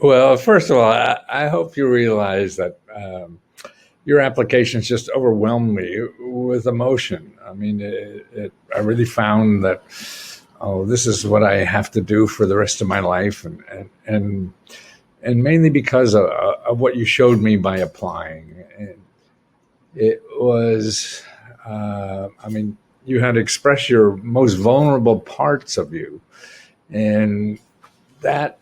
Well, first of all, I hope you realize that your applications just overwhelmed me with emotion. I mean, I really found that, oh, this is what I have to do for the rest of my life, and mainly because of what you showed me by applying. And it was, I mean, you had to express your most vulnerable parts of you, and that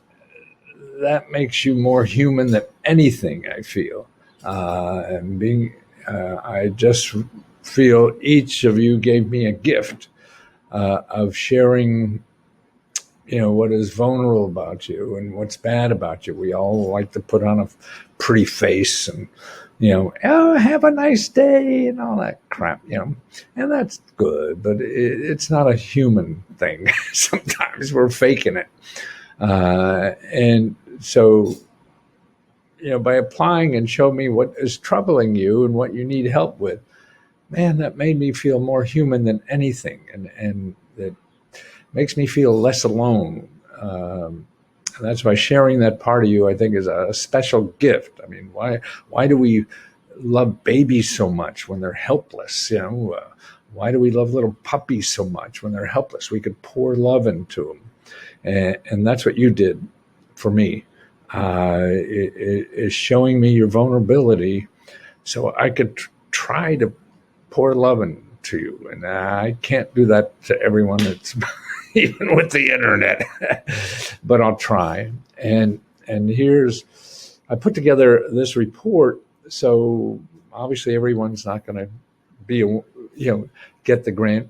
that makes you more human than anything. I feel, and being, I just feel each of you gave me a gift of sharing, what is vulnerable about you and what's bad about you. We all like to put on a pretty face and, oh, have a nice day and all that crap, and that's good, but it's not a human thing. Sometimes we're faking it. And so, by applying and show me what is troubling you and what you need help with, man, that made me feel more human than anything. And that makes me feel less alone. And that's why sharing that part of you, I think, is a special gift. I mean, why do we love babies so much when they're helpless? Why do we love little puppies so much when they're helpless? We could pour love into them. And that's what you did for me. It is showing me your vulnerability so I could try to pour love into you. And I can't do that to everyone that's even with the internet, but I'll try. And I put together this report. So obviously everyone's not going to be, get the grant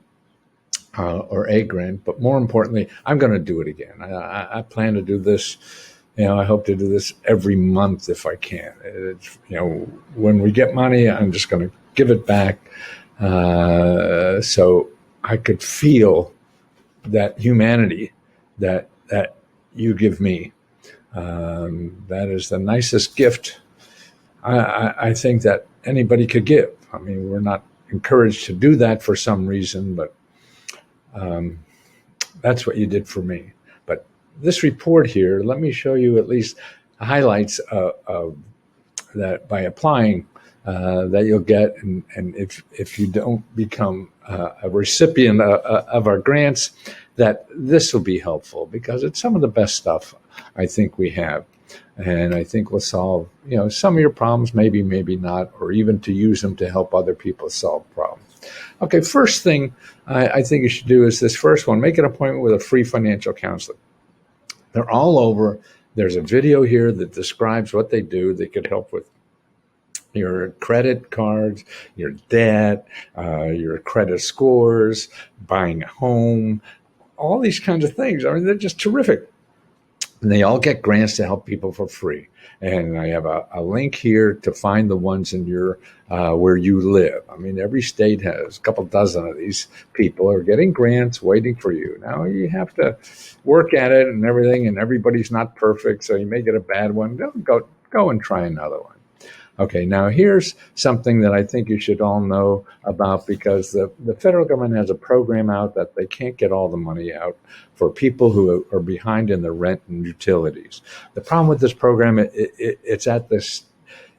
or a grant, but more importantly, I'm going to do it again. I plan to do this. I hope to do this every month if I can. When we get money, I'm just going to give it back, so I could feel that humanity that you give me. That is the nicest gift I think that anybody could give. I mean, we're not encouraged to do that for some reason, but that's what you did for me. But this report here, let me show you at least highlights of that by applying, that you'll get. And if you don't become a recipient of our grants, that this will be helpful because it's some of the best stuff I think we have. And I think we'll solve, some of your problems, maybe not, or even to use them to help other people solve problems. Okay, first thing I think you should do is this first one: make an appointment with a free financial counselor. They're all over. There's a video here that describes what they do. They could help with your credit cards, your debt, your credit scores, buying a home, all these kinds of things. I mean, they're just terrific. And they all get grants to help people for free. And I have a link here to find the ones in your where you live. I mean, every state has a couple dozen of these people are getting grants waiting for you. Now you have to work at it and everything, and everybody's not perfect, so you may get a bad one. Go and try another one. Okay, now here's something that I think you should all know about, because the federal government has a program out that they can't get all the money out for people who are behind in the rent and utilities. The problem with this program,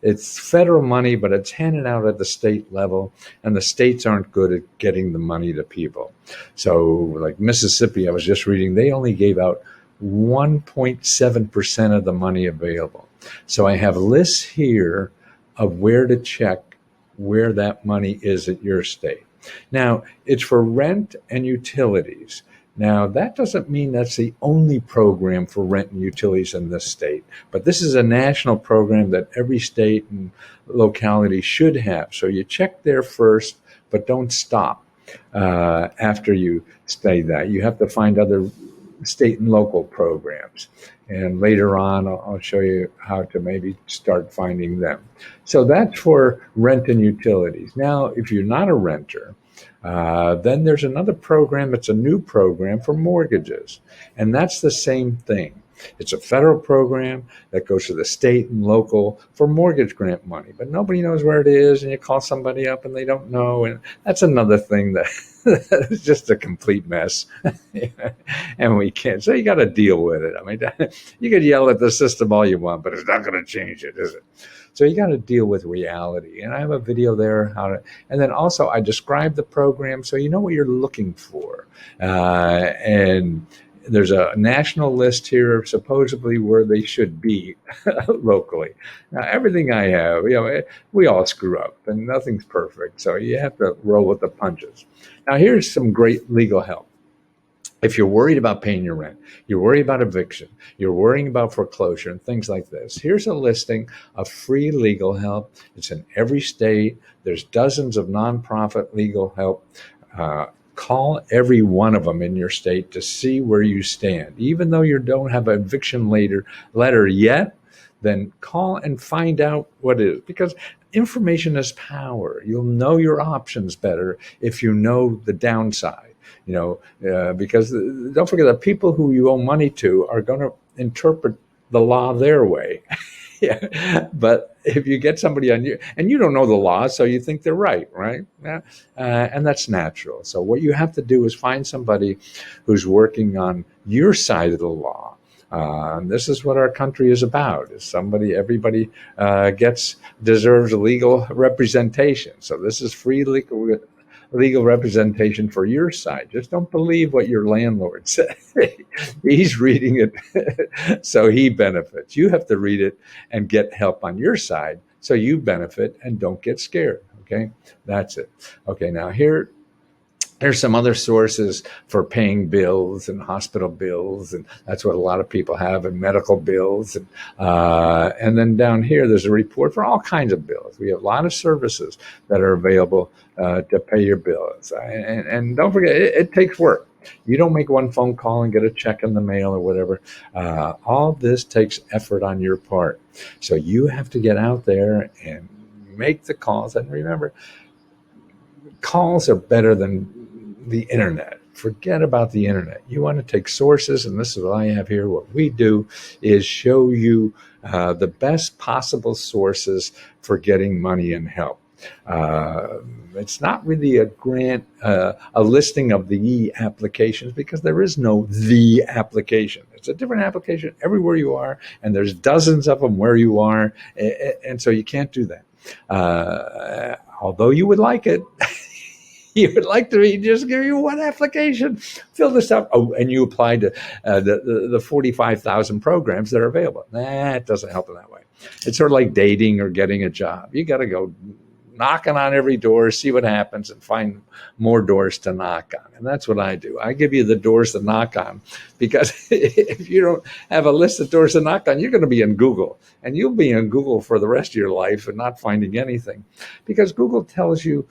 it's federal money, but it's handed out at the state level, and the states aren't good at getting the money to people. So like Mississippi, I was just reading, they only gave out 1.7% of the money available. So I have lists here of where to check where that money is at your state. Now, it's for rent and utilities. Now, that doesn't mean that's the only program for rent and utilities in this state, but this is a national program that every state and locality should have. So you check there first, but don't stop after you study that. You have to find other state and local programs. And later on, I'll show you how to maybe start finding them. So that's for rent and utilities. Now, if you're not a renter, then there's another program. It's a new program for mortgages. And that's the same thing. It's a federal program that goes to the state and local for mortgage grant money, but nobody knows where it is, and you call somebody up and they don't know, and that's another thing that is just a complete mess. And we can't. So you got to deal with it. I mean, you can yell at the system all you want, but it's not going to change it, is it? So you got to deal with reality. And I have a video there how to, and then also I describe the program so you know what you're looking for. And there's a national list here, supposedly where they should be locally. Now, everything I have, we all screw up and nothing's perfect. So you have to roll with the punches. Now, here's some great legal help. If you're worried about paying your rent, you're worried about eviction, you're worrying about foreclosure and things like this, here's a listing of free legal help. It's in every state. There's dozens of nonprofit legal help. Call every one of them in your state to see where you stand. Even though you don't have an eviction letter yet, then call and find out what it is. Because information is power. You'll know your options better if you know the downside. Because don't forget that people who you owe money to are going to interpret the law their way. Yeah. But if you get somebody on you, and you don't know the law, so you think they're right? Yeah. And that's natural. So what you have to do is find somebody who's working on your side of the law. This is what our country is about. Is everybody deserves legal representation. So this is free legal representation for your side. Just don't believe what your landlord says. He's reading it so he benefits. You have to read it and get help on your side so you benefit and don't get scared. Okay, that's it. Okay, now here's some other sources for paying bills and hospital bills, and that's what a lot of people have, and medical bills. And then down here, there's a report for all kinds of bills. We have a lot of services that are available to pay your bills. And don't forget, it takes work. You don't make one phone call and get a check in the mail or whatever. All this takes effort on your part. So you have to get out there and make the calls. And remember, calls are better than the internet. Forget about the internet. You want to take sources, and this is what I have here. What we do is show you the best possible sources for getting money and help. It's not really a grant, a listing of the applications, because there is no the application. It's a different application everywhere you are, and there's dozens of them where you are, and so you can't do that. Although you would like it. You would like to just give you one application, fill this out. Oh, and you apply to the 45,000 programs that are available. It doesn't help in that way. It's sort of like dating or getting a job. You got to go knocking on every door, see what happens, and find more doors to knock on. And that's what I do. I give you the doors to knock on, because if you don't have a list of doors to knock on, you're going to be in Google. And you'll be in Google for the rest of your life and not finding anything, because Google tells you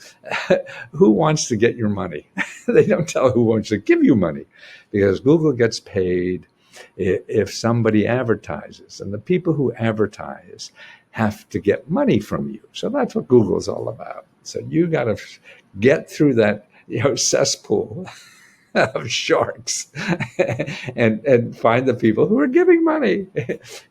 who wants to get your money. They don't tell who wants to give you money, because Google gets paid if somebody advertises. And the people who advertise have to get money from you. So that's what Google's all about. So you got to get through that cesspool of sharks and find the people who are giving money.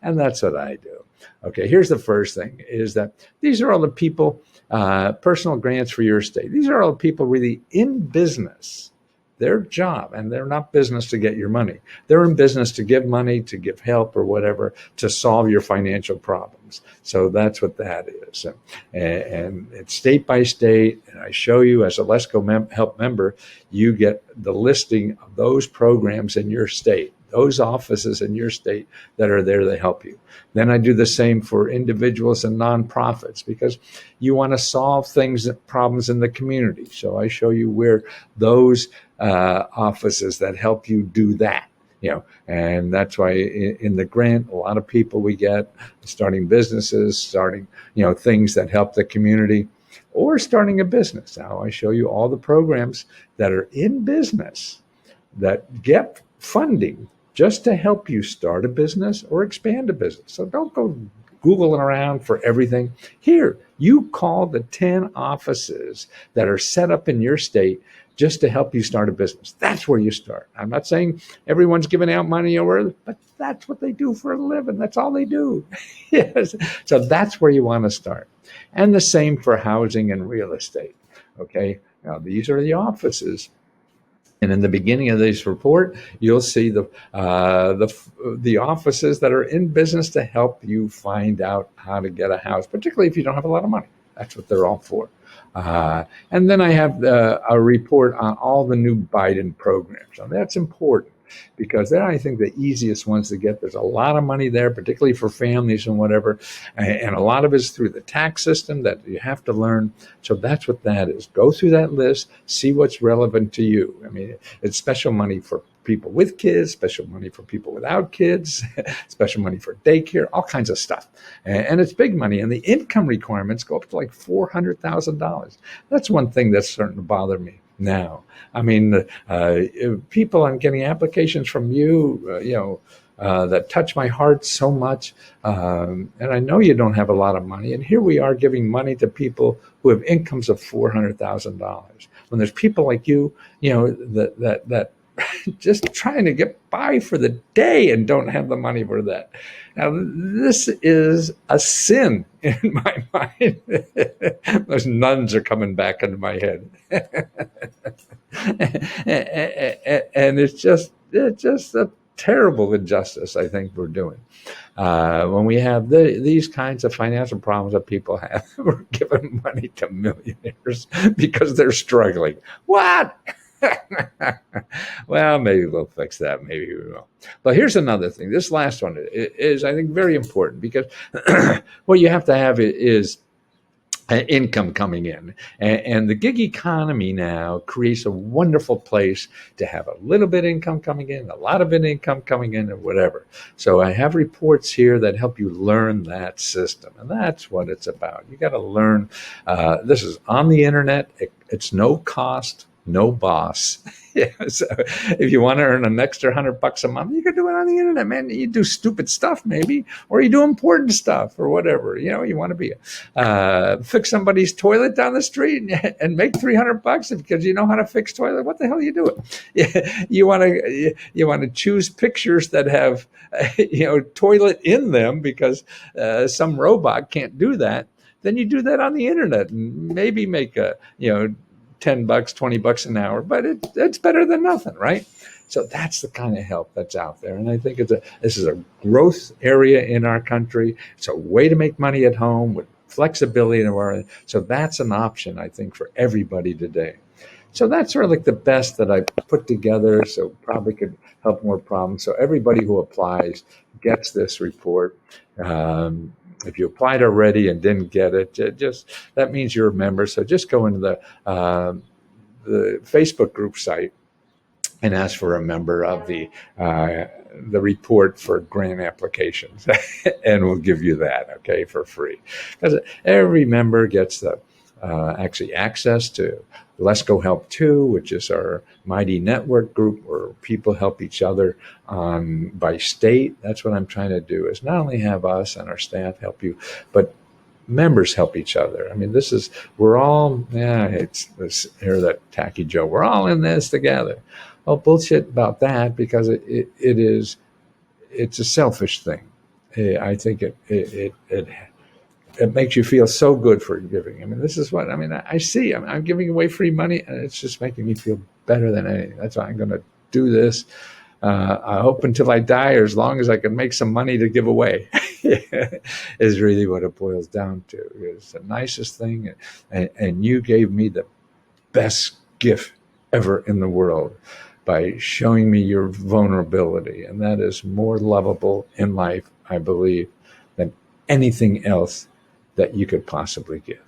And that's what I do. Okay, here's the first thing, is that these are all the people, personal grants for your state. These are all the people really in business. Their job, and they're not business to get your money. They're in business to give money, to give help or whatever, to solve your financial problems. So that's what that is. And it's state by state. And I show you, as a LeskoHelp member, you get the listing of those programs in your state, those offices in your state that are there to help you. Then I do the same for individuals and nonprofits, because you want to solve problems in the community. So I show you where those offices that help you do that. And that's why in the grant, a lot of people we get starting businesses, starting, things that help the community, or starting a business. Now I show you all the programs that are in business that get funding just to help you start a business or expand a business. So don't go Googling around for everything. Here, you call the 10 offices that are set up in your state just to help you start a business. That's where you start. I'm not saying everyone's giving out money over, but that's what they do for a living. That's all they do. Yes. So that's where you want to start. And the same for housing and real estate. Okay. Now, these are the offices. And in the beginning of this report, you'll see the offices that are in business to help you find out how to get a house, particularly if you don't have a lot of money. That's what they're all for. And then I have a report on all the new Biden programs. And that's important because they're, I think, the easiest ones to get. There's a lot of money there, particularly for families and whatever. And a lot of it's through the tax system that you have to learn. So that's what that is. Go through that list, see what's relevant to you. I mean, it's special money for people with kids, special money for people without kids, special money for daycare, all kinds of stuff. And it's big money. And the income requirements go up to like $400,000. That's one thing that's starting to bother me now. I mean, people, I'm getting applications from you, that touch my heart so much. And I know you don't have a lot of money. And here we are giving money to people who have incomes of $400,000. When there's people like you, that just trying to get by for the day and don't have the money for that. Now, this is a sin in my mind. Those nuns are coming back into my head. And it's just a terrible injustice, I think, we're doing. When we have these kinds of financial problems that people have, we're giving money to millionaires because they're struggling. What? Well, maybe we'll fix that. Maybe we won't. But here's another thing. This last one is, I think, very important because what you have to have is income coming in. And the gig economy now creates a wonderful place to have a little bit income coming in, a lot of income coming in, or whatever. So I have reports here that help you learn that system. And that's what it's about. You got to learn. This is on the internet. It's no cost. No boss. Yeah, so if you want to earn an extra $100 a month, you can do it on the internet, man. You do stupid stuff, maybe, or you do important stuff, or whatever. You want to be fix somebody's toilet down the street and make $300 because you know how to fix toilet. What the hell are you doing? You want to choose pictures that have toilet in them because some robot can't do that. Then you do that on the internet and maybe make a $10, $20 an hour, but it's better than nothing, right? So that's the kind of help that's out there. And I think this is a growth area in our country. It's a way to make money at home with flexibility. So that's an option, I think, for everybody today. So that's sort of like the best that I put together. So probably could help more problems. So everybody who applies gets this report. If you applied already and didn't get it, that means you're a member. So just go into the Facebook group site and ask for a member of the report for grant applications, and we'll give you that, okay, for free. Because every member gets actually access to LeskoHelp 2, which is our mighty network group where people help each other by state. That's what I'm trying to do, is not only have us and our staff help you, but members help each other. I mean, we're all, it's hear that tacky Joe, we're all in this together. Well, bullshit about that, because it's a selfish thing. I think it makes you feel so good for giving. I mean, this is what, I see. I'm giving away free money, and it's just making me feel better than anything. That's why I'm going to do this. I hope until I die, or as long as I can make some money to give away, is really what it boils down to. It's the nicest thing. And you gave me the best gift ever in the world by showing me your vulnerability. And that is more lovable in life, I believe, than anything else that you could possibly give.